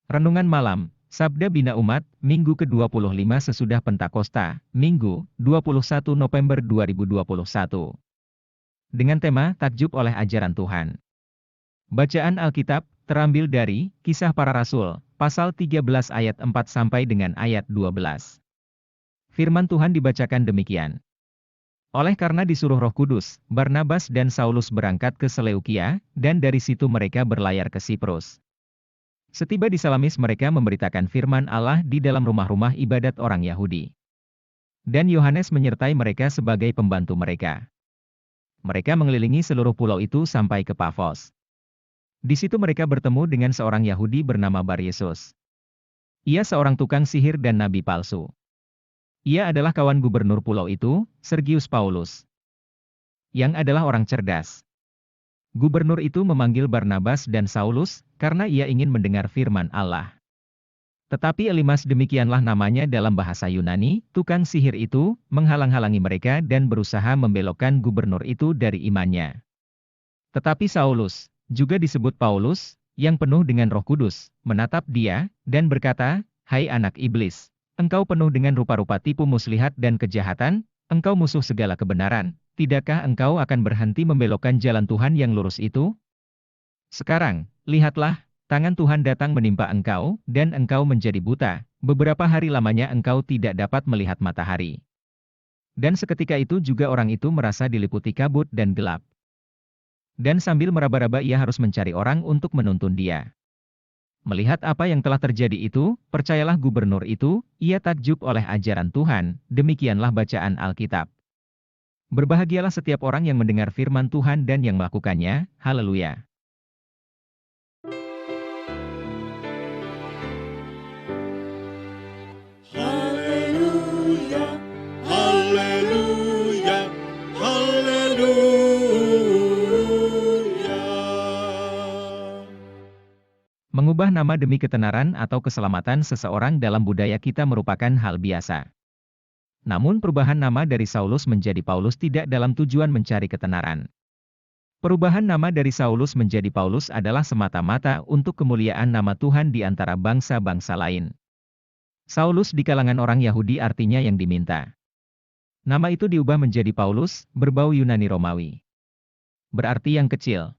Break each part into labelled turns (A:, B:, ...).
A: Renungan Malam, Sabda Bina Umat, Minggu ke-25 sesudah Pentakosta, Minggu, 21 November 2021. Dengan tema, Takjub oleh Ajaran Tuhan. Bacaan Alkitab, terambil dari, Kisah Para Rasul, pasal 13 ayat 4 sampai dengan ayat 12. Firman Tuhan dibacakan demikian. Oleh karena disuruh Roh Kudus, Barnabas dan Saulus berangkat ke Seleukia, dan dari situ mereka berlayar ke Siprus. Setiba di Salamis mereka memberitakan firman Allah di dalam rumah-rumah ibadat orang Yahudi. Dan Yohanes menyertai mereka sebagai pembantu mereka. Mereka mengelilingi seluruh pulau itu sampai ke Pafos. Di situ mereka bertemu dengan seorang Yahudi bernama Bar-Yesus. Ia seorang tukang sihir dan nabi palsu. Ia adalah kawan gubernur pulau itu, Sergius Paulus, yang adalah orang cerdas. Gubernur itu memanggil Barnabas dan Saulus, karena ia ingin mendengar firman Allah. Tetapi Elimas, demikianlah namanya dalam bahasa Yunani, tukang sihir itu, menghalang-halangi mereka dan berusaha membelokkan gubernur itu dari imannya. Tetapi Saulus, juga disebut Paulus, yang penuh dengan Roh Kudus, menatap dia, dan berkata, "Hai anak iblis, engkau penuh dengan rupa-rupa tipu muslihat dan kejahatan, engkau musuh segala kebenaran. Tidakkah engkau akan berhenti membelokkan jalan Tuhan yang lurus itu? Sekarang, lihatlah, tangan Tuhan datang menimpa engkau, dan engkau menjadi buta. Beberapa hari lamanya engkau tidak dapat melihat matahari." Dan seketika itu juga orang itu merasa diliputi kabut dan gelap. Dan sambil meraba-raba ia harus mencari orang untuk menuntun dia. Melihat apa yang telah terjadi itu, percayalah gubernur itu, ia takjub oleh ajaran Tuhan, demikianlah bacaan Alkitab. Berbahagialah setiap orang yang mendengar firman Tuhan dan yang melakukannya, haleluya.
B: Haleluya, haleluya, haleluya.
A: Mengubah nama demi ketenaran atau keselamatan seseorang dalam budaya kita merupakan hal biasa. Namun perubahan nama dari Saulus menjadi Paulus tidak dalam tujuan mencari ketenaran. Perubahan nama dari Saulus menjadi Paulus adalah semata-mata untuk kemuliaan nama Tuhan di antara bangsa-bangsa lain. Saulus di kalangan orang Yahudi artinya yang diminta. Nama itu diubah menjadi Paulus, berbau Yunani Romawi. Berarti yang kecil.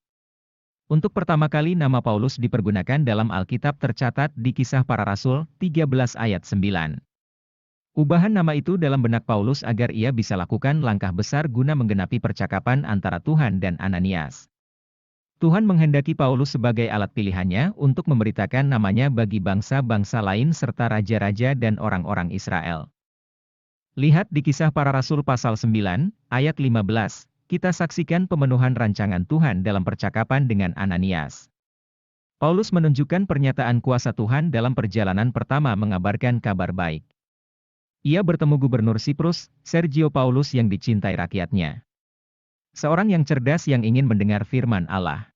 A: Untuk pertama kali nama Paulus dipergunakan dalam Alkitab tercatat di Kisah Para Rasul, 13 ayat 9. Ubahan nama itu dalam benak Paulus agar ia bisa lakukan langkah besar guna menggenapi percakapan antara Tuhan dan Ananias. Tuhan menghendaki Paulus sebagai alat pilihannya untuk memberitakan namanya bagi bangsa-bangsa lain serta raja-raja dan orang-orang Israel. Lihat di Kisah Para Rasul pasal 9, ayat 15, kita saksikan pemenuhan rancangan Tuhan dalam percakapan dengan Ananias. Paulus menunjukkan pernyataan kuasa Tuhan dalam perjalanan pertama mengabarkan kabar baik. Ia bertemu gubernur Siprus, Sergio Paulus yang dicintai rakyatnya. Seorang yang cerdas yang ingin mendengar firman Allah.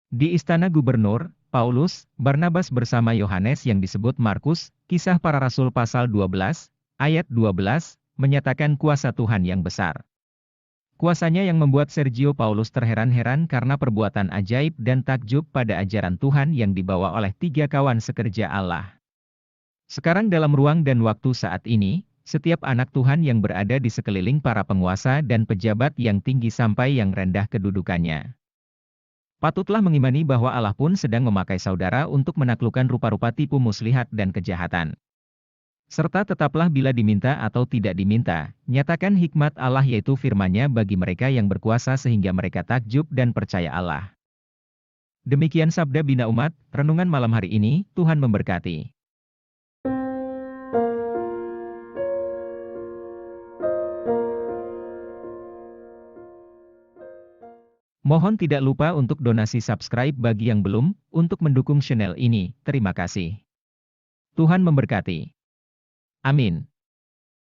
A: Di istana gubernur, Paulus, Barnabas bersama Yohanes yang disebut Markus, Kisah Para Rasul pasal 12, ayat 12, menyatakan kuasa Tuhan yang besar. Kuasanya yang membuat Sergio Paulus terheran-heran karena perbuatan ajaib dan takjub pada ajaran Tuhan yang dibawa oleh 3 kawan sekerja Allah. Sekarang dalam ruang dan waktu saat ini, setiap anak Tuhan yang berada di sekeliling para penguasa dan pejabat yang tinggi sampai yang rendah kedudukannya. Patutlah mengimani bahwa Allah pun sedang memakai saudara untuk menaklukkan rupa-rupa tipu muslihat dan kejahatan. Serta tetaplah bila diminta atau tidak diminta, nyatakan hikmat Allah yaitu firman-Nya bagi mereka yang berkuasa sehingga mereka takjub dan percaya Allah. Demikian Sabda Bina Umat, renungan malam hari ini, Tuhan memberkati. Mohon tidak lupa untuk donasi subscribe bagi yang belum, untuk mendukung channel ini, terima kasih. Tuhan memberkati. Amin.